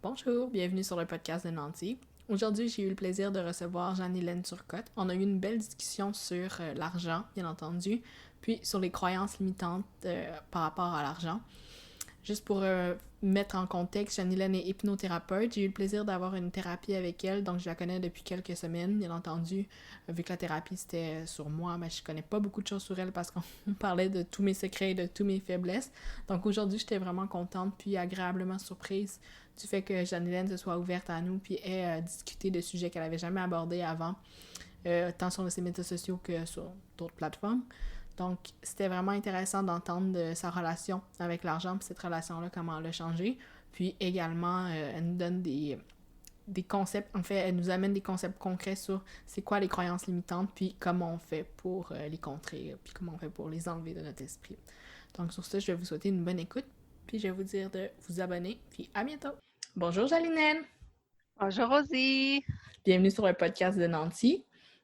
Bonjour, bienvenue sur le podcast de Nancy. Aujourd'hui, j'ai eu le plaisir de recevoir Jeanne-Hélène Turcotte. On a eu une belle discussion sur l'argent, bien entendu, puis sur les croyances limitantes par rapport à l'argent. Juste pour mettre en contexte, Jeanne-Hélène est hypnothérapeute. J'ai eu le plaisir d'avoir une thérapie avec elle, donc je la connais depuis quelques semaines, bien entendu. Vu que la thérapie c'était sur moi, mais je connais pas beaucoup de choses sur elle parce qu'on parlait de tous mes secrets et de tous mes faiblesses. Donc aujourd'hui, j'étais vraiment contente puis agréablement surprise du fait que Jeanne-Hélène se soit ouverte à nous puis ait discuté de sujets qu'elle avait jamais abordés avant, tant sur ses médias sociaux que sur d'autres plateformes. Donc, c'était vraiment intéressant d'entendre de sa relation avec l'argent, puis cette relation-là, comment elle a changé. Puis également, elle nous donne des concepts, en fait, elle nous amène des concepts concrets sur c'est quoi les croyances limitantes, puis comment on fait pour les contrer, puis comment on fait pour les enlever de notre esprit. Donc, sur ce, je vais vous souhaiter une bonne écoute, puis je vais vous dire de vous abonner, puis à bientôt! Bonjour Jalinette! Bonjour Rosie. Bienvenue sur le podcast de Nancy.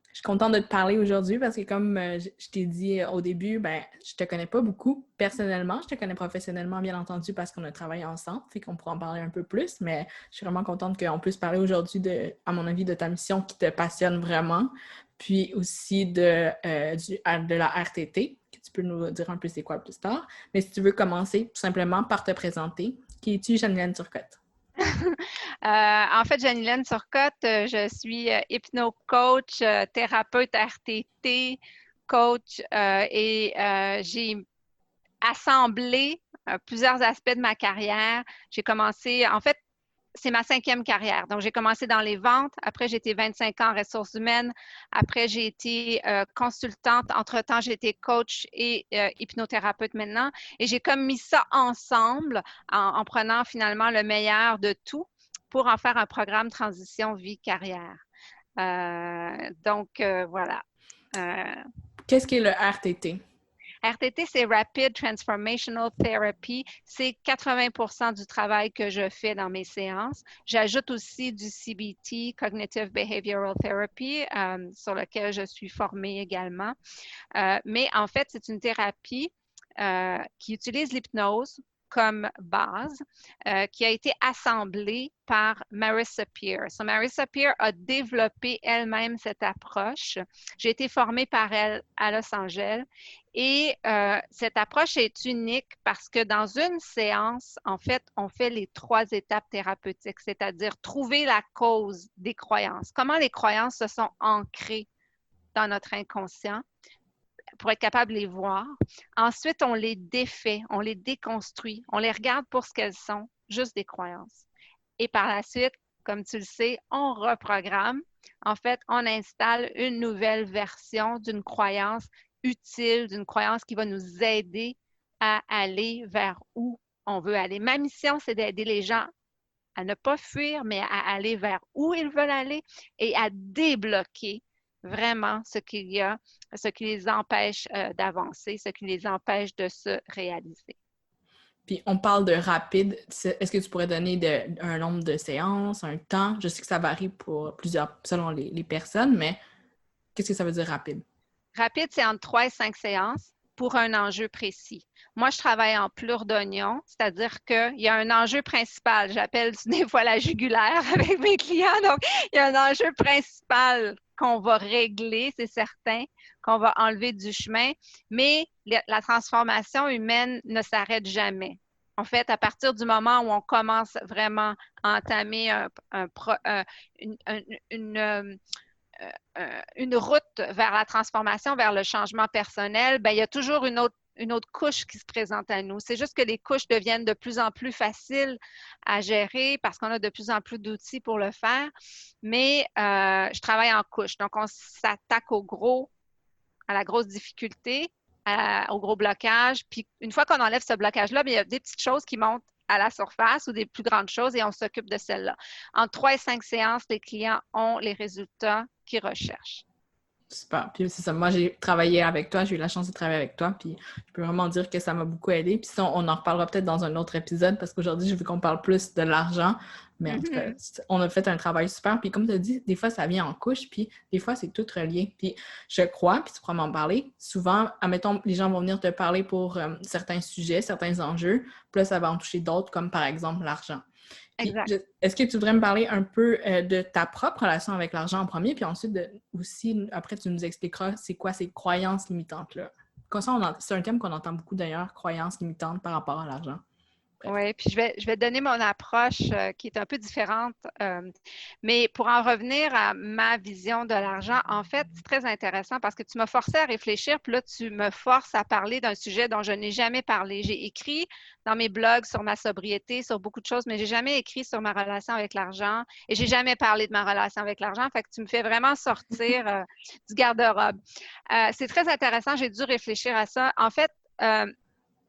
Je suis contente de te parler aujourd'hui parce que comme je t'ai dit au début, ben je te connais pas beaucoup personnellement. Je te connais professionnellement, bien entendu, parce qu'on a travaillé ensemble, fait qu'on pourra en parler un peu plus, mais je suis vraiment contente qu'on puisse parler aujourd'hui à mon avis, de ta mission qui te passionne vraiment, puis aussi de la RTT, que tu peux nous dire un peu c'est quoi plus tard. Mais si tu veux commencer tout simplement par te présenter, qui es-tu, Jeanne-Hélène Turcotte? En fait, Janilène Turcotte, je suis hypno-coach, thérapeute RTT, coach et j'ai assemblé plusieurs aspects de ma carrière. J'ai commencé, en fait, c'est ma 5e carrière. Donc, j'ai commencé dans les ventes. Après, j'ai été 25 ans en ressources humaines. Après, j'ai été consultante. Entre-temps, j'ai été coach et hypnothérapeute maintenant. Et j'ai comme mis ça ensemble en prenant finalement le meilleur de tout pour en faire un programme transition vie-carrière. Voilà. Euh, Qu'est-ce qu'est le RTT? RTT, c'est Rapid Transformational Therapy. C'est 80 du travail que je fais dans mes séances. J'ajoute aussi du CBT, Cognitive Behavioral Therapy, sur lequel je suis formée également. Mais en fait, c'est une thérapie qui utilise l'hypnose comme base, qui a été assemblée par Marissa Peer. So, Marissa Peer a développé elle-même cette approche. J'ai été formée par elle à Los Angeles et cette approche est unique parce que dans une séance, en fait, on fait les 3 étapes thérapeutiques, c'est-à-dire trouver la cause des croyances, comment les croyances se sont ancrées dans notre inconscient pour être capable de les voir. Ensuite, on les défait, on les déconstruit, on les regarde pour ce qu'elles sont, juste des croyances. Et par la suite, comme tu le sais, on reprogramme. En fait, on installe une nouvelle version d'une croyance utile, d'une croyance qui va nous aider à aller vers où on veut aller. Ma mission, c'est d'aider les gens à ne pas fuir, mais à aller vers où ils veulent aller et à débloquer vraiment ce qu'il y a, ce qui les empêche d'avancer, ce qui les empêche de se réaliser. Puis on parle de rapide. Est-ce que tu pourrais donner un nombre de séances, un temps? Je sais que ça varie pour plusieurs selon les personnes, mais qu'est-ce que ça veut dire rapide? Rapide, c'est entre 3 et 5 séances pour un enjeu précis. Moi, je travaille en plure d'oignon, c'est-à-dire qu'il y a un enjeu principal. J'appelle des fois la jugulaire avec mes clients. Donc, il y a un enjeu principal qu'on va régler, c'est certain, qu'on va enlever du chemin, mais la transformation humaine ne s'arrête jamais. En fait, à partir du moment où on commence vraiment à entamer une, une route vers la transformation, vers le changement personnel, ben, il y a toujours une autre couche qui se présente à nous. C'est juste que les couches deviennent de plus en plus faciles à gérer parce qu'on a de plus en plus d'outils pour le faire. Mais je travaille en couches. Donc, on s'attaque à la grosse difficulté, au gros blocage. Puis, une fois qu'on enlève ce blocage-là, bien, il y a des petites choses qui montent à la surface ou des plus grandes choses et on s'occupe de celles-là. En 3 et 5 séances, les clients ont les résultats qu'ils recherchent. Super. Puis c'est ça. Moi, j'ai travaillé avec toi, j'ai eu la chance de travailler avec toi, puis je peux vraiment dire que ça m'a beaucoup aidé. Puis ça, on en reparlera peut-être dans un autre épisode parce qu'aujourd'hui, je veux qu'on parle plus de l'argent. Mais en tout cas, Mhm. on a fait un travail super. Puis comme tu as dit, des fois, ça vient en couche, puis des fois, c'est tout relié. Puis je crois, puis tu pourras m'en parler, souvent, admettons, les gens vont venir te parler pour certains sujets, certains enjeux, puis là, ça va en toucher d'autres, comme par exemple l'argent. Puis, Exact. est-ce que tu voudrais me parler un peu de ta propre relation avec l'argent en premier, puis ensuite, aussi, après, tu nous expliqueras c'est quoi ces croyances limitantes-là. Comme ça, c'est un thème qu'on entend beaucoup d'ailleurs, croyances limitantes par rapport à l'argent. Bref. Oui, puis je vais donner mon approche qui est un peu différente. Mais pour en revenir à ma vision de l'argent, en fait, c'est très intéressant parce que tu m'as forcé à réfléchir, puis là, tu me forces à parler d'un sujet dont je n'ai jamais parlé. J'ai écrit dans mes blogs sur ma sobriété, sur beaucoup de choses, mais j'ai jamais écrit sur ma relation avec l'argent et j'ai jamais parlé de ma relation avec l'argent. Fait que tu me fais vraiment sortir du garde-robe. C'est très intéressant, j'ai dû réfléchir à ça. En fait,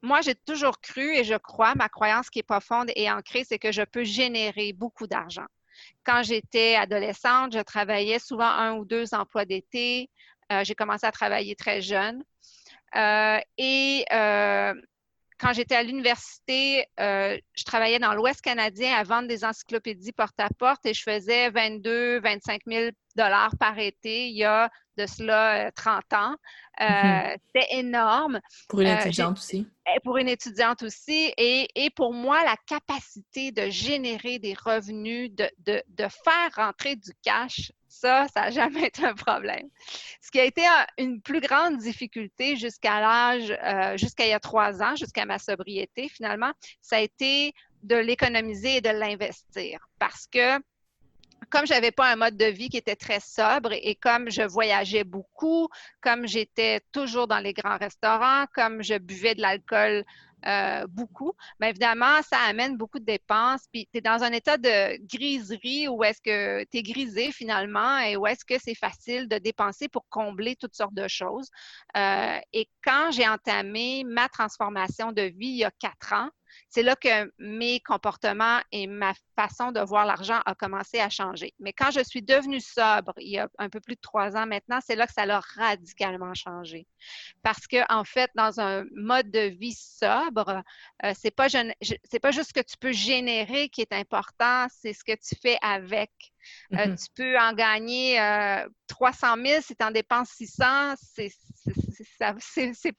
moi, j'ai toujours cru et je crois, ma croyance qui est profonde et ancrée, c'est que je peux générer beaucoup d'argent. Quand j'étais adolescente, je travaillais souvent 1 ou 2 emplois d'été. J'ai commencé à travailler très jeune. Et quand j'étais à l'université, je travaillais dans l'Ouest canadien à vendre des encyclopédies porte-à-porte et je faisais 22-25 000 par été il y a de cela 30 ans. C'était énorme. Pour une J'ai étudiante aussi. pour une étudiante aussi. Et pour moi, la capacité de générer des revenus, de faire rentrer du cash, ça n'a jamais été un problème. Ce qui a été une plus grande difficulté jusqu'à jusqu'à il y a 3 ans, jusqu'à ma sobriété finalement, ça a été de l'économiser et de l'investir. Parce que comme je n'avais pas un mode de vie qui était très sobre et comme je voyageais beaucoup, comme j'étais toujours dans les grands restaurants, comme je buvais de l'alcool beaucoup, bien évidemment, ça amène beaucoup de dépenses. Puis tu es dans un état de griserie où est-ce que tu es grisé finalement et où est-ce que c'est facile de dépenser pour combler toutes sortes de choses. Et quand j'ai entamé ma transformation de vie il y a 4 ans, c'est là que mes comportements et ma façon de voir l'argent a commencé à changer. Mais quand je suis devenue sobre, il y a un peu plus de 3 ans maintenant, c'est là que ça a radicalement changé. Parce que, en fait, dans un mode de vie sobre, c'est pas juste ce que tu peux générer qui est important, c'est ce que tu fais avec. Tu peux en gagner 300 000 si tu en dépenses 600, c'est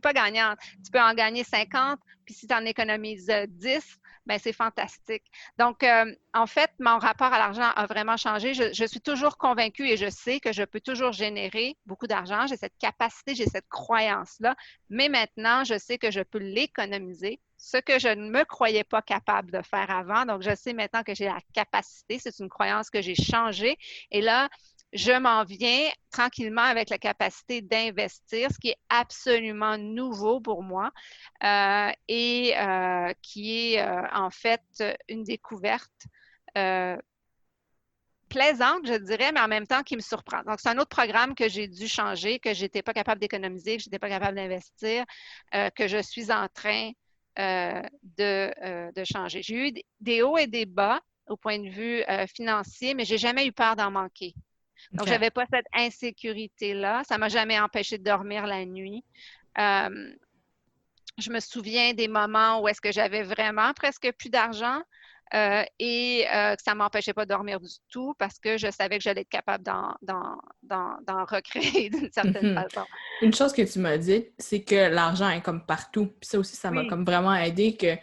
pas gagnant. Tu peux en gagner 50, puis si tu en économises 10, ben c'est fantastique. Donc, en fait, mon rapport à l'argent a vraiment changé. Je suis toujours convaincue et je sais que je peux toujours générer beaucoup d'argent. J'ai cette capacité, j'ai cette croyance-là. Mais maintenant, je sais que je peux l'économiser, ce que je ne me croyais pas capable de faire avant. Donc, je sais maintenant que j'ai la capacité. C'est une croyance que j'ai changée. Et là, je m'en viens tranquillement avec la capacité d'investir, ce qui est absolument nouveau pour moi et qui est en fait une découverte plaisante, je dirais, mais en même temps qui me surprend. Donc, c'est un autre programme que j'ai dû changer, que je n'étais pas capable d'économiser, que je n'étais pas capable d'investir, que je suis en train de changer. J'ai eu des hauts et des bas au point de vue financier, mais je n'ai jamais eu peur d'en manquer. Donc, je n'avais pas cette insécurité-là. Ça ne m'a jamais empêché de dormir la nuit. Je me souviens des moments où est-ce que j'avais vraiment presque plus d'argent et que ça ne m'empêchait pas de dormir du tout parce que je savais que j'allais être capable d'en recréer d'une certaine façon. Une chose que tu m'as dit, c'est que l'argent est comme partout. Puis ça aussi, ça m'a comme vraiment aidé que,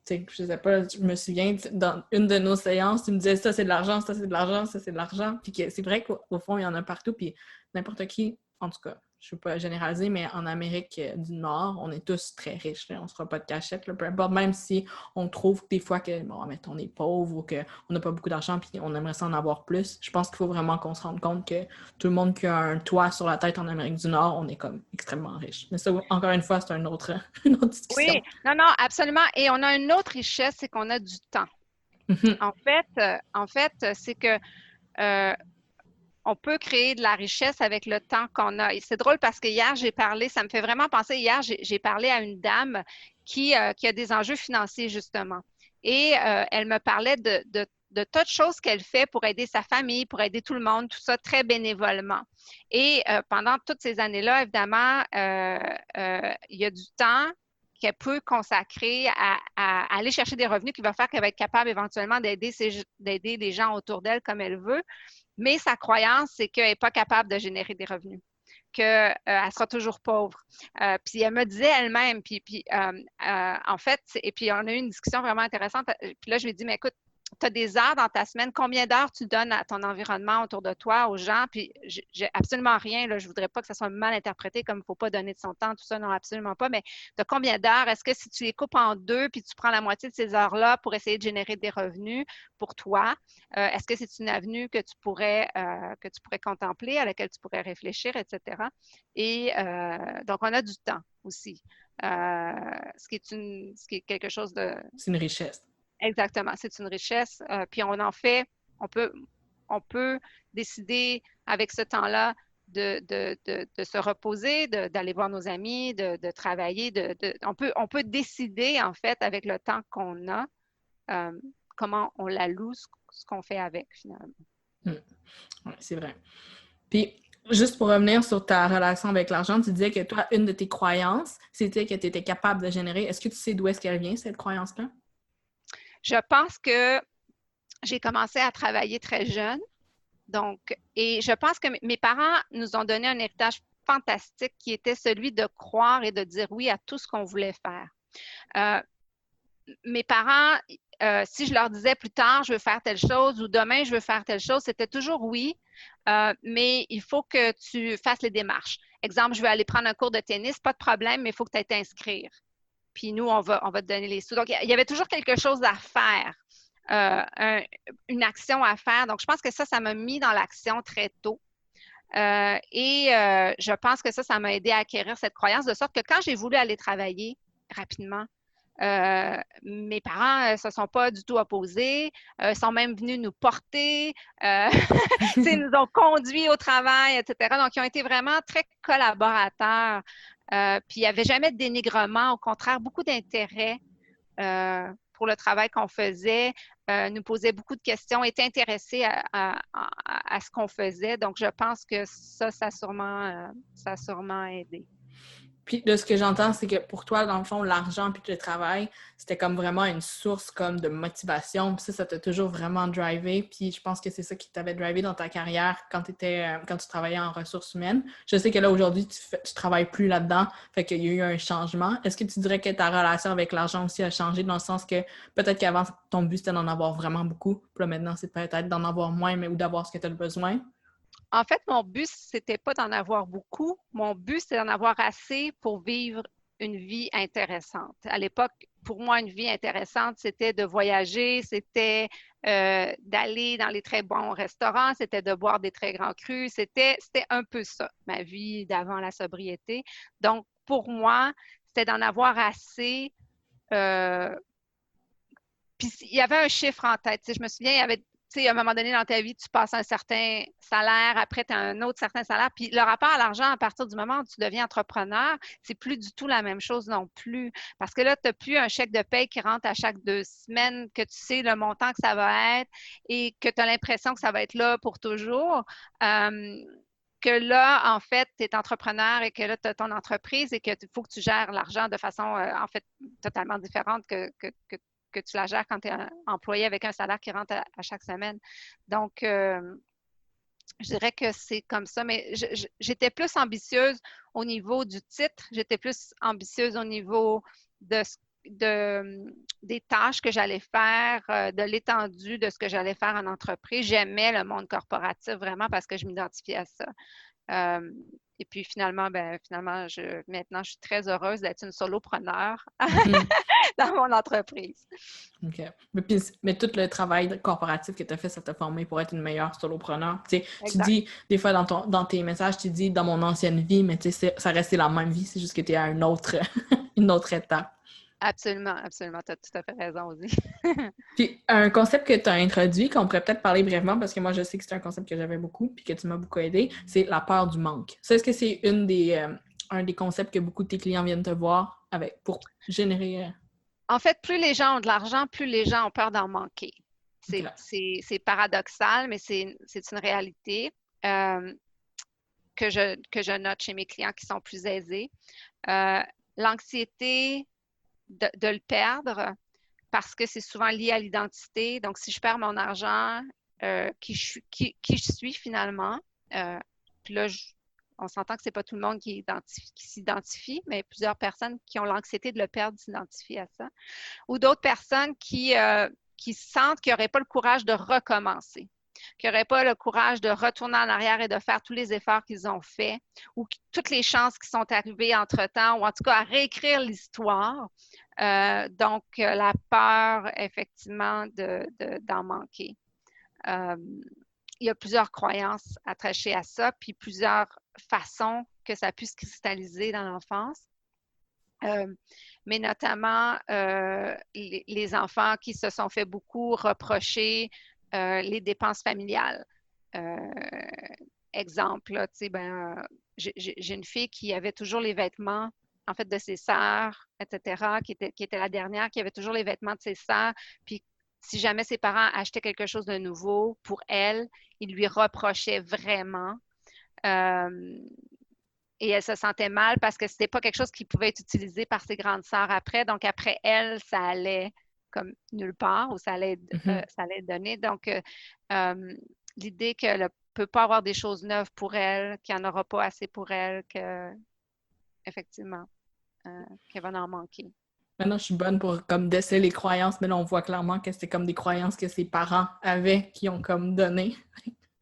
tu sais, je sais pas, je me souviens, dans une de nos séances, tu me disais ça c'est de l'argent, ça c'est de l'argent, ça c'est de l'argent. Puis que c'est vrai qu'au fond, il y en a partout. Puis n'importe qui, en tout cas, je ne veux pas généraliser, mais en Amérique du Nord, on est tous très riches. Là. On ne se fera pas de cachette, là, peu importe, même si on trouve des fois que, bon, mettons, on est pauvre ou qu'on n'a pas beaucoup d'argent puis on aimerait s'en avoir plus. Je pense qu'il faut vraiment qu'on se rende compte que tout le monde qui a un toit sur la tête en Amérique du Nord, on est comme extrêmement riche. Mais ça, encore une fois, c'est une autre discussion. Oui, non, absolument. Et on a une autre richesse, c'est qu'on a du temps. En fait, c'est que on peut créer de la richesse avec le temps qu'on a. Et c'est drôle parce que hier, j'ai parlé, ça me fait vraiment penser, hier, j'ai parlé à une dame qui a des enjeux financiers, justement. Et elle me parlait de tas de choses qu'elle fait pour aider sa famille, pour aider tout le monde, tout ça très bénévolement. Et pendant toutes ces années-là, évidemment, il y a du temps qu'elle peut consacrer à aller chercher des revenus qui va faire qu'elle va être capable éventuellement d'aider des gens autour d'elle comme elle veut. Mais sa croyance, c'est qu'elle n'est pas capable de générer des revenus. qu'elle sera toujours pauvre. Puis elle me disait elle-même, en fait, et puis on a eu une discussion vraiment intéressante. Puis là, je lui ai dit, mais écoute, tu as des heures dans ta semaine, combien d'heures tu donnes à ton environnement autour de toi, aux gens? Puis j'ai absolument rien, là, je ne voudrais pas que ça soit mal interprété comme il ne faut pas donner de son temps, tout ça, non, absolument pas, mais tu as combien d'heures? Est-ce que si tu les coupes en deux, puis tu prends la moitié de ces heures-là pour essayer de générer des revenus pour toi, est-ce que c'est une avenue que tu pourrais contempler, à laquelle tu pourrais réfléchir, etc. Et donc, on a du temps aussi, ce qui est quelque chose de... C'est une richesse. Exactement, c'est une richesse. Puis on peut décider avec ce temps-là de se reposer, d'aller voir nos amis, de travailler. On peut décider, en fait, avec le temps qu'on a, comment on l'alloue, ce qu'on fait avec, finalement. Oui, c'est vrai. Puis, juste pour revenir sur ta relation avec l'argent, tu disais que toi, une de tes croyances, c'était que tu étais capable de générer. Est-ce que tu sais d'où est-ce qu'elle vient, cette croyance-là? Je pense que j'ai commencé à travailler très jeune. Donc, et je pense que mes parents nous ont donné un héritage fantastique qui était celui de croire et de dire oui à tout ce qu'on voulait faire. Mes parents, si je leur disais plus tard, je veux faire telle chose ou demain, je veux faire telle chose, c'était toujours oui, mais il faut que tu fasses les démarches. Exemple, je veux aller prendre un cours de tennis, pas de problème, mais il faut que tu ailles t'inscrire. Puis nous, on va te donner les sous. Donc, il y avait toujours quelque chose à faire. Une action à faire. Donc, je pense que ça m'a mis dans l'action très tôt. Je pense que ça m'a aidé à acquérir cette croyance, de sorte que quand j'ai voulu aller travailler rapidement, mes parents ne se sont pas du tout opposés, sont même venus nous porter, nous ont conduits au travail, etc. Donc, ils ont été vraiment très collaborateurs. Puis, il n'y avait jamais de dénigrement, au contraire, beaucoup d'intérêt pour le travail qu'on faisait, nous posaient beaucoup de questions, étaient intéressés à ce qu'on faisait. Donc, je pense que ça a sûrement aidé. Puis de ce que j'entends, c'est que pour toi, dans le fond, l'argent puis le travail, c'était comme vraiment une source comme de motivation. Puis ça t'a toujours vraiment drivé. Puis je pense que c'est ça qui t'avait drivé dans ta carrière quand tu travaillais en ressources humaines. Je sais que là, aujourd'hui, tu travailles plus là-dedans. Fait qu'il y a eu un changement. Est-ce que tu dirais que ta relation avec l'argent aussi a changé dans le sens que peut-être qu'avant, ton but, c'était d'en avoir vraiment beaucoup. Puis là, maintenant, c'est peut-être d'en avoir moins, mais ou d'avoir ce que tu as besoin? En fait, mon but, c'était pas d'en avoir beaucoup. Mon but, c'était d'en avoir assez pour vivre une vie intéressante. À l'époque, pour moi, une vie intéressante, c'était de voyager, c'était d'aller dans les très bons restaurants, c'était de boire des très grands crus. C'était un peu ça, ma vie d'avant la sobriété. Donc, pour moi, c'était d'en avoir assez. Puis, il y avait un chiffre en tête. Je me souviens, il y avait à un moment donné dans ta vie, tu passes un certain salaire, après, tu as un autre certain salaire. Puis le rapport à l'argent, à partir du moment où tu deviens entrepreneur, c'est plus du tout la même chose non plus. Parce que là, tu n'as plus un chèque de paie qui rentre à chaque 2 semaines, que tu sais le montant que ça va être et que tu as l'impression que ça va être là pour toujours. Que là, en fait, tu es entrepreneur et que là, tu as ton entreprise et qu'il faut que tu gères l'argent de façon, en fait, totalement différente que tu la gères quand tu es employé avec un salaire qui rentre à chaque semaine. Donc, je dirais que c'est comme ça, mais j'étais plus ambitieuse au niveau du titre, j'étais plus ambitieuse au niveau des tâches que j'allais faire, de l'étendue de ce que j'allais faire en entreprise. J'aimais le monde corporatif vraiment parce que je m'identifiais à ça. Et puis finalement, maintenant, je suis très heureuse d'être une solopreneur dans mon entreprise. OK. Mais tout le travail corporatif que tu as fait, ça t'a formé pour être une meilleure solopreneur. Tu dis, des fois dans tes messages, tu dis dans mon ancienne vie, mais ça restait la même vie, c'est juste que tu es à une autre étape. Absolument, absolument. Tu as tout à fait raison aussi. Puis un concept que tu as introduit, qu'on pourrait peut-être parler brièvement, parce que moi, je sais que c'est un concept que j'avais beaucoup puis que tu m'as beaucoup aidé, c'est la peur du manque. Ça, est-ce que c'est un des concepts que beaucoup de tes clients viennent te voir pour générer... En fait, plus les gens ont de l'argent, plus les gens ont peur d'en manquer. C'est paradoxal, mais c'est une réalité que je note chez mes clients qui sont plus aisés. L'anxiété de le perdre, parce que c'est souvent lié à l'identité. Donc, si je perds mon argent, qui je suis finalement, puis là, On s'entend que c'est pas tout le monde qui s'identifie, mais plusieurs personnes qui ont l'anxiété de le perdre s'identifient à ça. Ou d'autres personnes qui sentent qu'ils n'auraient pas le courage de recommencer, qui n'auraient pas le courage de retourner en arrière et de faire tous les efforts qu'ils ont faits, ou toutes les chances qui sont arrivées entre-temps, ou en tout cas à réécrire l'histoire. Donc, la peur, effectivement, d'en manquer. Il y a plusieurs croyances attachées à ça, puis plusieurs façons que ça puisse cristalliser dans l'enfance. Mais notamment les enfants qui se sont fait beaucoup reprocher les dépenses familiales. Exemple, là, j'ai une fille qui avait toujours les vêtements, en fait, de ses sœurs, etc., qui était la dernière, qui avait toujours les vêtements de ses sœurs, puis si jamais ses parents achetaient quelque chose de nouveau pour elle, ils lui reprochaient vraiment. Et elle se sentait mal parce que c'était pas quelque chose qui pouvait être utilisé par ses grandes sœurs après. Donc, après elle, ça allait comme nulle part ou ça allait être donné. Donc, l'idée qu'elle ne peut pas avoir des choses neuves pour elle, qu'il n'y en aura pas assez pour elle, effectivement, qu'elle va en manquer. Maintenant, je suis bonne pour comme déceler les croyances, mais là, on voit clairement que c'est comme des croyances que ses parents avaient qui ont comme donné.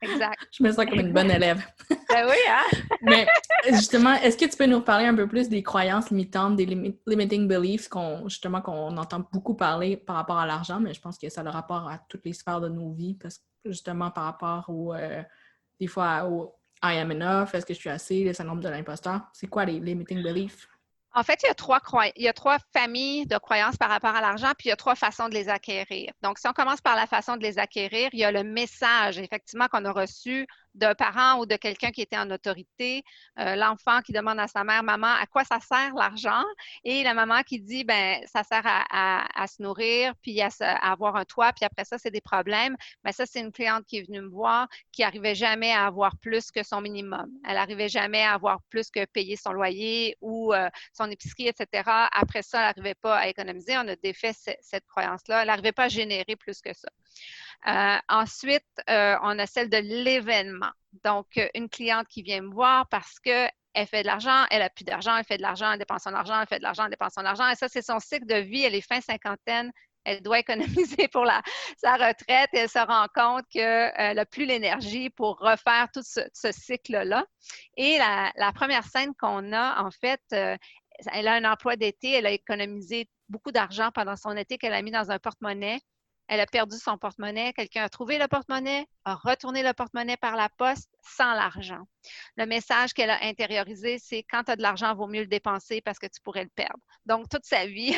Exact. Je me sens comme une bonne élève. Ben oui, hein? Mais justement, est-ce que tu peux nous parler un peu plus des croyances limitantes, des limiting beliefs qu'on entend beaucoup parler par rapport à l'argent, mais je pense que ça a le rapport à toutes les sphères de nos vies, parce que justement par rapport des fois au I am enough, est-ce que je suis assez, le syndrome de l'imposteur, c'est quoi les limiting beliefs? En fait, il y a trois familles de croyances par rapport à l'argent, puis il y a trois façons de les acquérir. Donc, si on commence par la façon de les acquérir, il y a le message, effectivement, qu'on a reçu d'un parent ou de quelqu'un qui était en autorité. L'enfant qui demande à sa mère, maman, à quoi ça sert l'argent? Et la maman qui dit, ben, ça sert à se nourrir, puis à avoir un toit, puis après ça, c'est des problèmes. Mais ça, c'est une cliente qui est venue me voir, qui n'arrivait jamais à avoir plus que son minimum. Elle n'arrivait jamais à avoir plus que payer son loyer ou son épicerie, etc. Après ça, elle n'arrivait pas à économiser. On a défait cette croyance-là. Elle n'arrivait pas à générer plus que ça. Ensuite, on a celle de l'événement. Donc, une cliente qui vient me voir parce qu'elle fait de l'argent, elle n'a plus d'argent, elle fait de l'argent, elle dépense son argent, elle fait de l'argent, elle dépense son argent. Et ça, c'est son cycle de vie. Elle est fin cinquantaine. Elle doit économiser pour sa retraite et elle se rend compte qu'elle n'a plus l'énergie pour refaire tout ce cycle-là. Et la première scène qu'on a, en fait, elle a un emploi d'été, elle a économisé beaucoup d'argent pendant son été qu'elle a mis dans un porte-monnaie. Elle a perdu son porte-monnaie, quelqu'un a trouvé le porte-monnaie, a retourné le porte-monnaie par la poste sans l'argent. Le message qu'elle a intériorisé, c'est quand tu as de l'argent, il vaut mieux le dépenser parce que tu pourrais le perdre. Donc, toute sa vie,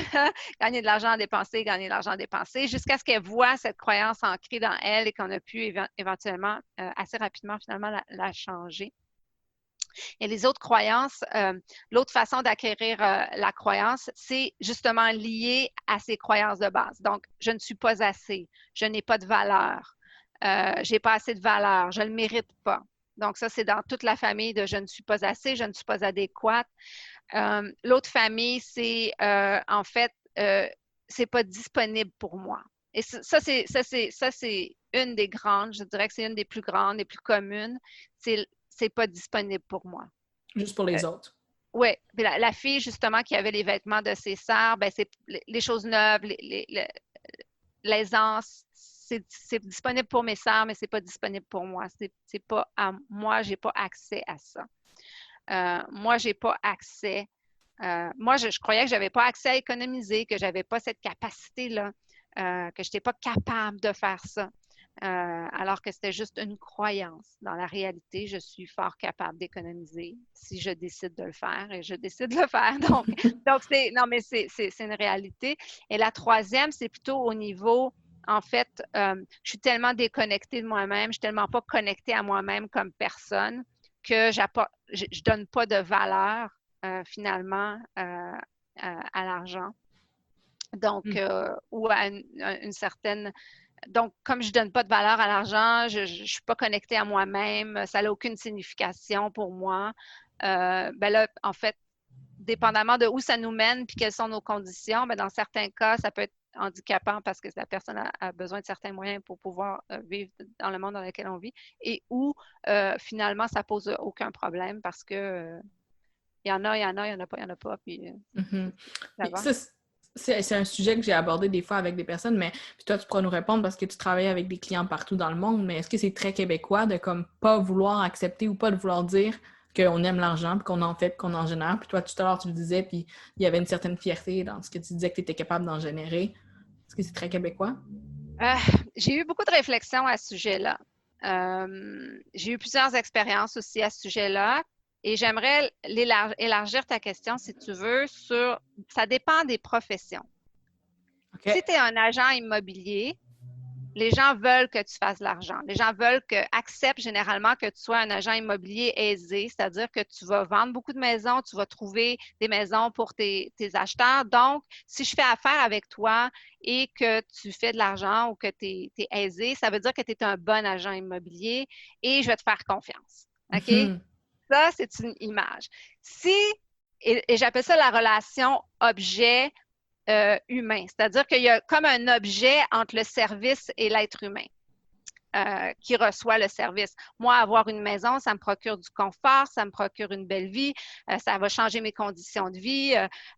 gagner de l'argent à dépenser, gagner de l'argent à dépenser, jusqu'à ce qu'elle voit cette croyance ancrée dans elle et qu'on a pu éventuellement, assez rapidement, finalement, la changer. Et les autres croyances, l'autre façon d'acquérir la croyance, c'est justement lié à ces croyances de base. Donc, je ne suis pas assez, je n'ai pas de valeur, je n'ai pas assez de valeur, je ne le mérite pas. Donc, ça, c'est dans toute la famille de je ne suis pas assez, je ne suis pas adéquate. L'autre famille, c'est en fait, c'est pas disponible pour moi. Et ça, c'est une des grandes, je dirais que c'est une des plus grandes, des plus communes. C'est pas disponible pour moi. Juste pour les autres. Oui. La fille, justement, qui avait les vêtements de ses sœurs, ben, c'est les choses neuves, l'aisance, c'est disponible pour mes sœurs, mais c'est pas disponible pour moi. C'est pas moi, j'ai pas accès à ça. Moi, j'ai pas accès. Moi, je croyais que j'avais pas accès à économiser, que j'avais pas cette capacité-là, que je n'étais pas capable de faire ça. Alors que c'était juste une croyance. Dans la réalité, je suis fort capable d'économiser si je décide de le faire et je décide de le faire. Donc c'est une réalité. Et la troisième, c'est plutôt au niveau, en fait, je suis tellement déconnectée de moi-même, je suis tellement pas connectée à moi-même comme personne que je ne donne pas de valeur finalement à l'argent. Donc, ou à une certaine... Donc, comme je ne donne pas de valeur à l'argent, je ne suis pas connectée à moi-même, ça n'a aucune signification pour moi. Ben là, en fait, dépendamment de où ça nous mène puis quelles sont nos conditions, ben dans certains cas, ça peut être handicapant parce que la personne a besoin de certains moyens pour pouvoir vivre dans le monde dans lequel on vit, et où finalement, ça pose aucun problème parce que il y en a, il y en a, il y en a pas, il y en a pas, puis ça va. C'est un sujet que j'ai abordé des fois avec des personnes, mais puis toi, tu pourras nous répondre parce que tu travailles avec des clients partout dans le monde, mais est-ce que c'est très québécois de comme pas vouloir accepter ou pas de vouloir dire qu'on aime l'argent, puis qu'on en fait, qu'on en génère? Puis toi, tout à l'heure, tu le disais, puis il y avait une certaine fierté dans ce que tu disais que tu étais capable d'en générer. Est-ce que c'est très québécois? Euh, j'ai eu beaucoup de réflexions à ce sujet-là. J'ai eu plusieurs expériences aussi à ce sujet-là et j'aimerais élargir ta question, si tu veux, sur, ça dépend des professions. OK. Si tu es un agent immobilier, les gens veulent que tu fasses de l'argent. Les gens acceptent généralement que tu sois un agent immobilier aisé, c'est-à-dire que tu vas vendre beaucoup de maisons, tu vas trouver des maisons pour tes acheteurs. Donc, si je fais affaire avec toi et que tu fais de l'argent ou que tu es aisé, ça veut dire que tu es un bon agent immobilier et je vais te faire confiance. OK? Mhm. Ça, c'est une image. Et j'appelle ça la relation objet humain. C'est-à-dire qu'il y a comme un objet entre le service et l'être humain qui reçoit le service. Moi, avoir une maison, ça me procure du confort, ça me procure une belle vie, ça va changer mes conditions de vie,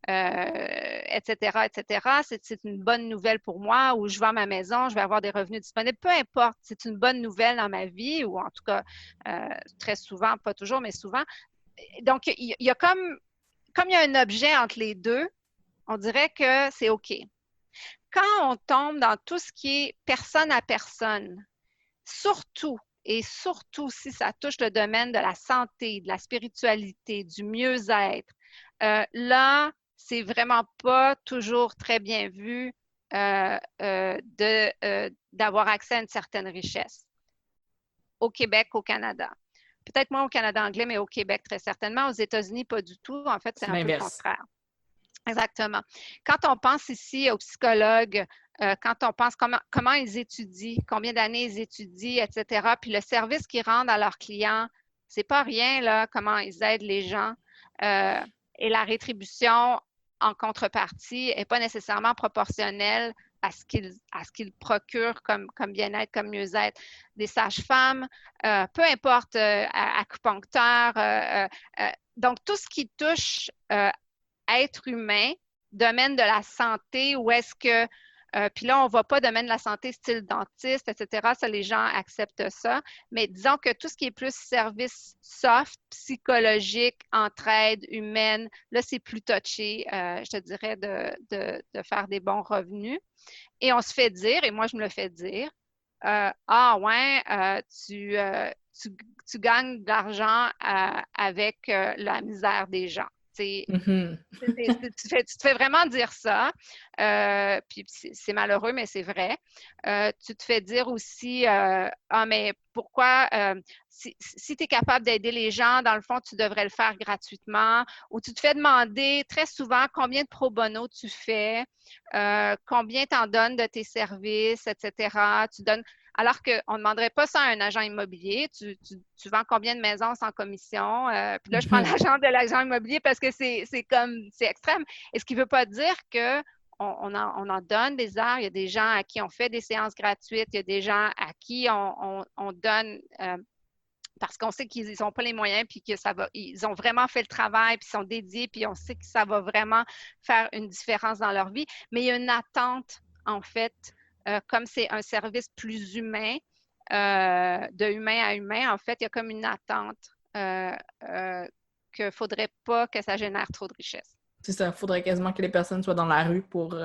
etc., etc. C'est une bonne nouvelle pour moi, où je vends ma maison, je vais avoir des revenus disponibles. Peu importe, c'est une bonne nouvelle dans ma vie, ou en tout cas, très souvent, pas toujours, mais souvent. Donc, il y a comme il y a un objet entre les deux, on dirait que c'est OK. Quand on tombe dans tout ce qui est personne à personne, surtout et surtout si ça touche le domaine de la santé, de la spiritualité, du mieux-être, là, c'est vraiment pas toujours très bien vu d'avoir accès à une certaine richesse. Au Québec, au Canada. Peut-être moins au Canada anglais, mais au Québec, très certainement. Aux États-Unis, pas du tout. En fait, c'est C'est un peu le l'inverse. contraire. Exactement. Quand on pense ici aux psychologues, quand on pense comment ils étudient, combien d'années ils étudient, etc., puis le service qu'ils rendent à leurs clients, c'est pas rien, là, comment ils aident les gens. Et la rétribution en contrepartie n'est pas nécessairement proportionnelle à ce qu'ils procurent comme bien-être, comme mieux-être. Des sages-femmes, peu importe, acupuncteurs. Donc, tout ce qui touche être humain, domaine de la santé, où est-ce que, puis là, on ne va pas domaine de la santé style dentiste, etc. Ça, les gens acceptent ça. Mais disons que tout ce qui est plus service soft, psychologique, entraide, humaine, là, c'est plus touché, je te dirais, de faire des bons revenus. Et on se fait dire, et moi, je me le fais dire, ah ouais, tu gagnes de l'argent avec la misère des gens. Mhm. Tu te fais vraiment dire ça, puis c'est malheureux, mais c'est vrai. Tu te fais dire aussi, ah, mais pourquoi, si tu es capable d'aider les gens, dans le fond, tu devrais le faire gratuitement, ou tu te fais demander très souvent combien de pro bono tu fais, combien tu en donnes de tes services, etc. Tu donnes, alors qu'on ne demanderait pas ça à un agent immobilier. Tu vends combien de maisons sans commission? Puis là, je prends Mhm. l'argent de l'agent immobilier parce que c'est extrême. Et ce qui ne veut pas dire que on en donne des heures. Il y a des gens à qui on fait des séances gratuites. Il y a des gens à qui on donne parce qu'on sait qu'ils n'ont pas les moyens, puis que ça va, ils ont vraiment fait le travail, puis ils sont dédiés, puis on sait que ça va vraiment faire une différence dans leur vie. Mais il y a une attente, en fait, comme c'est un service plus humain, de humain à humain, en fait, il y a comme une attente qu'il ne faudrait pas que ça génère trop de richesse. C'est ça, il faudrait quasiment que les personnes soient dans la rue pour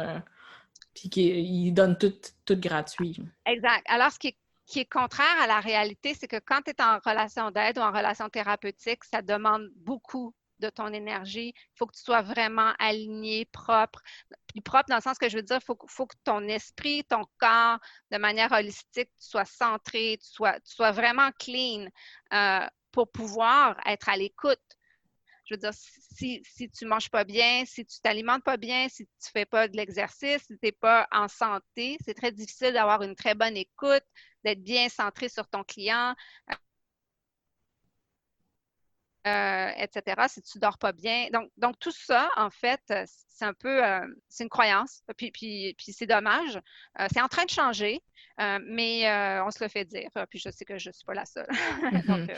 puis qu'ils donnent tout gratuit. Exact. Alors, qui est contraire à la réalité, c'est que quand tu es en relation d'aide ou en relation thérapeutique, ça demande beaucoup de ton énergie. Il faut que tu sois vraiment aligné, propre. Puis propre dans le sens que je veux dire, faut que ton esprit, ton corps, de manière holistique, tu sois centré, tu sois vraiment clean pour pouvoir être à l'écoute. Je veux dire, si tu ne manges pas bien, si tu ne t'alimentes pas bien, si tu ne fais pas de l'exercice, si tu n'es pas en santé, c'est très difficile d'avoir une très bonne écoute, d'être bien centré sur ton client. etc., si tu dors pas bien. Donc tout ça, en fait, c'est un peu, c'est une croyance, puis c'est dommage. C'est en train de changer, mais on se le fait dire. Puis je sais que je suis pas la seule. Donc,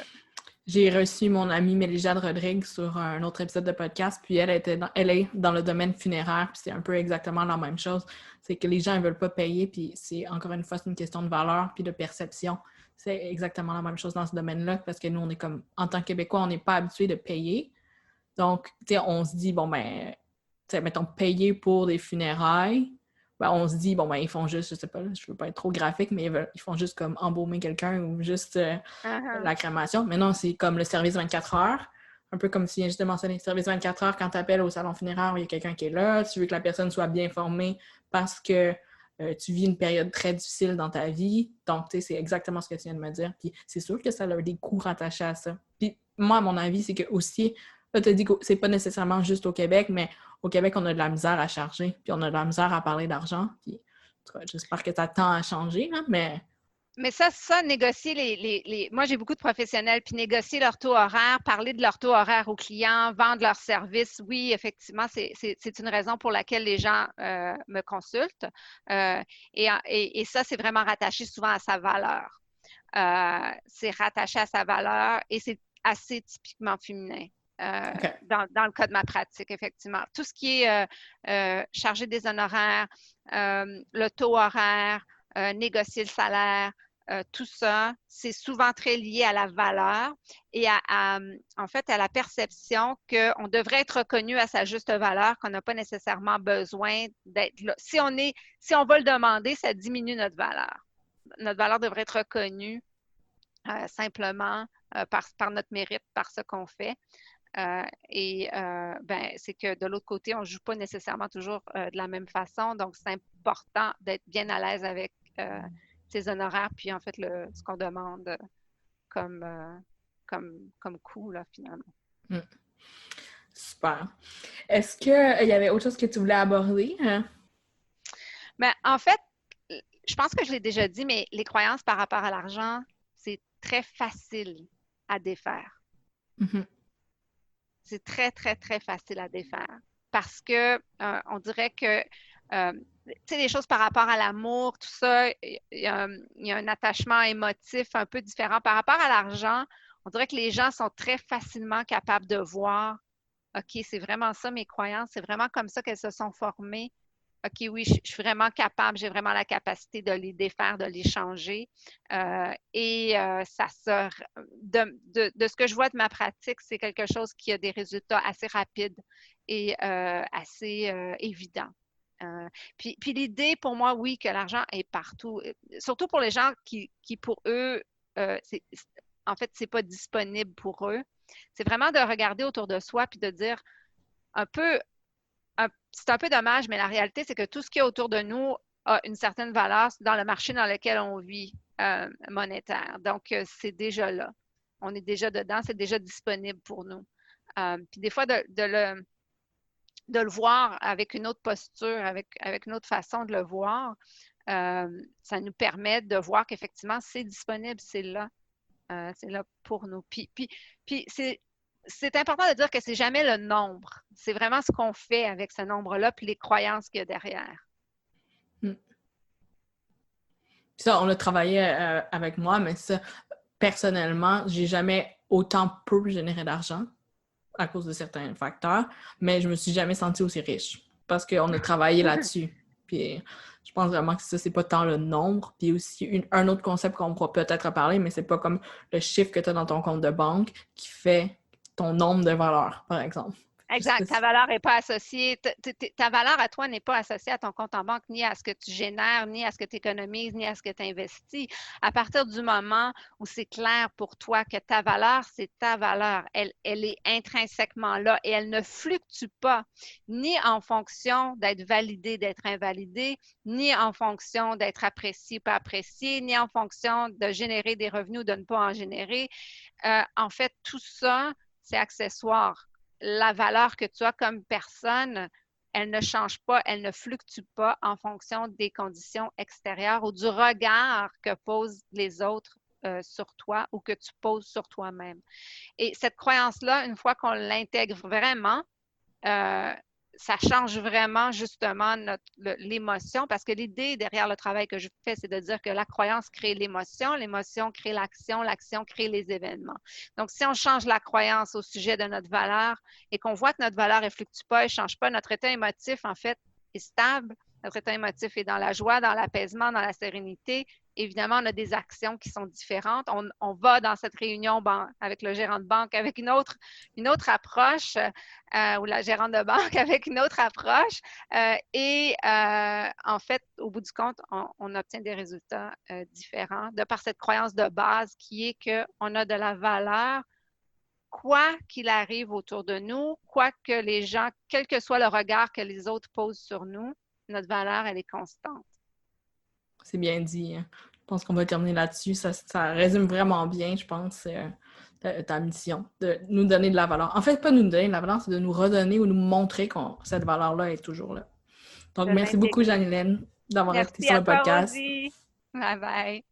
J'ai reçu mon amie Mélijade Rodrigue sur un autre épisode de podcast, puis elle est dans le domaine funéraire, puis c'est un peu exactement la même chose. C'est que les gens ne veulent pas payer, puis c'est encore une fois, c'est une question de valeur puis de perception. C'est exactement la même chose dans ce domaine-là, parce que nous, on est comme, en tant que Québécois, on n'est pas habitué de payer. Donc, tu sais, on se dit, bon, ben, tu sais, mettons, payer pour des funérailles, ben, on se dit, bon, ben, ils font juste, je sais pas, je veux pas être trop graphique, mais ils font juste comme embaumer quelqu'un ou juste uh-huh. la crémation. Mais non, c'est comme le service 24 heures. Un peu comme si je t'ai mentionné, service 24 heures, quand tu appelles au salon funéraire, il y a quelqu'un qui est là, tu veux que la personne soit bien formée parce que tu vis une période très difficile dans ta vie. Donc, tu sais, c'est exactement ce que tu viens de me dire. Puis c'est sûr que ça a des coûts rattachés à ça. Puis moi, à mon avis, c'est que aussi, là, tu as dit que c'est pas nécessairement juste au Québec, mais au Québec, on a de la misère à charger, puis on a de la misère à parler d'argent. Puis, j'espère que ça tend à changer, hein, mais Mais ça, négocier Moi, j'ai beaucoup de professionnels, puis négocier leur taux horaire, parler de leur taux horaire aux clients, vendre leurs services, oui, effectivement, c'est une raison pour laquelle les gens me consultent. Et ça, c'est vraiment rattaché souvent à sa valeur. C'est rattaché à sa valeur et c'est assez typiquement féminin. OK. Dans le cas de ma pratique, effectivement. Tout ce qui est charger des honoraires, le taux horaire, négocier le salaire, tout ça, c'est souvent très lié à la valeur et en fait, à la perception qu'on devrait être reconnu à sa juste valeur, qu'on n'a pas nécessairement besoin d'être là. Si on va le demander, ça diminue notre valeur. Notre valeur devrait être reconnue simplement par notre mérite, par ce qu'on fait. C'est que de l'autre côté, on ne joue pas nécessairement toujours de la même façon. Donc, c'est important d'être bien à l'aise avec ses honoraires, puis en fait, ce qu'on demande comme, euh, comme coût, là, finalement. Mm. Super. Est-ce qu'il y avait autre chose que tu voulais aborder? Hein? Mais en fait, je pense que je l'ai déjà dit, mais les croyances par rapport à l'argent, c'est très facile à défaire. Mhm. C'est très, très, très facile à défaire parce que on dirait que, tu sais, les choses par rapport à l'amour, tout ça, il y a un attachement émotif un peu différent. Par rapport à l'argent, on dirait que les gens sont très facilement capables de voir, OK, c'est vraiment ça mes croyances, c'est vraiment comme ça qu'elles se sont formées. OK, oui, je suis vraiment capable, j'ai vraiment la capacité de les défaire, de les changer. Ça sort de ce que je vois de ma pratique, c'est quelque chose qui a des résultats assez rapides et assez évidents. Puis l'idée pour moi, oui, que l'argent est partout, surtout pour les gens qui pour eux, en fait, c'est pas disponible pour eux. C'est vraiment de regarder autour de soi puis de dire un peu, c'est un peu dommage, mais la réalité, c'est que tout ce qui est autour de nous a une certaine valeur dans le marché dans lequel on vit monétaire. Donc, c'est déjà là. On est déjà dedans, c'est déjà disponible pour nous. Puis des fois, de le voir avec une autre posture, avec une autre façon de le voir, ça nous permet de voir qu'effectivement, c'est disponible, c'est là pour nous. Puis c'est important de dire que c'est jamais le nombre. C'est vraiment ce qu'on fait avec ce nombre-là, puis les croyances qu'il y a derrière. Mm. Ça, on a travaillé avec moi, mais ça, personnellement, j'ai jamais autant peu généré d'argent à cause de certains facteurs, mais je me suis jamais sentie aussi riche parce qu'on a travaillé là-dessus. Puis je pense vraiment que ça, c'est pas tant le nombre. Puis aussi, un autre concept qu'on pourra peut-être parler, mais c'est pas comme le chiffre que tu as dans ton compte de banque qui fait ton nombre de valeurs, par exemple. Exact. Ta valeur n'est pas associée, ta valeur à toi n'est pas associée à ton compte en banque, ni à ce que tu génères, ni à ce que tu économises, ni à ce que tu investis. À partir du moment où c'est clair pour toi que ta valeur, c'est ta valeur, elle est intrinsèquement là et elle ne fluctue pas, ni en fonction d'être validé, d'être invalidé, ni en fonction d'être apprécié, pas apprécié, ni en fonction de générer des revenus ou de ne pas en générer. En fait, tout ça, c'est accessoire. La valeur que tu as comme personne, elle ne change pas, elle ne fluctue pas en fonction des conditions extérieures ou du regard que posent les autres sur toi ou que tu poses sur toi-même. Et cette croyance-là, une fois qu'on l'intègre vraiment, ça change vraiment justement l'émotion parce que l'idée derrière le travail que je fais, c'est de dire que la croyance crée l'émotion crée l'action crée les événements. Donc, si on change la croyance au sujet de notre valeur et qu'on voit que notre valeur ne fluctue pas, elle ne change pas, notre état émotif, en fait, est stable. Notre état émotif est dans la joie, dans l'apaisement, dans la sérénité. Évidemment, on a des actions qui sont différentes. On va dans cette réunion avec le gérant de banque avec une autre approche ou la gérante de banque avec une autre approche. En fait, au bout du compte, on obtient des résultats différents de par cette croyance de base qui est qu'on a de la valeur quoi qu'il arrive autour de nous, quoi que les gens, quel que soit le regard que les autres posent sur nous, notre valeur, elle est constante. C'est bien dit. Hein. Je pense qu'on va terminer là-dessus. Ça résume vraiment bien, je pense, ta mission, de nous donner de la valeur. En fait, pas nous donner de la valeur, c'est de nous redonner ou nous montrer que cette valeur-là est toujours là. Donc, De merci beaucoup, l'intégrer. Jeanne-Hélène, d'avoir été Merci sur à le toi, podcast. Rosy. Bye bye.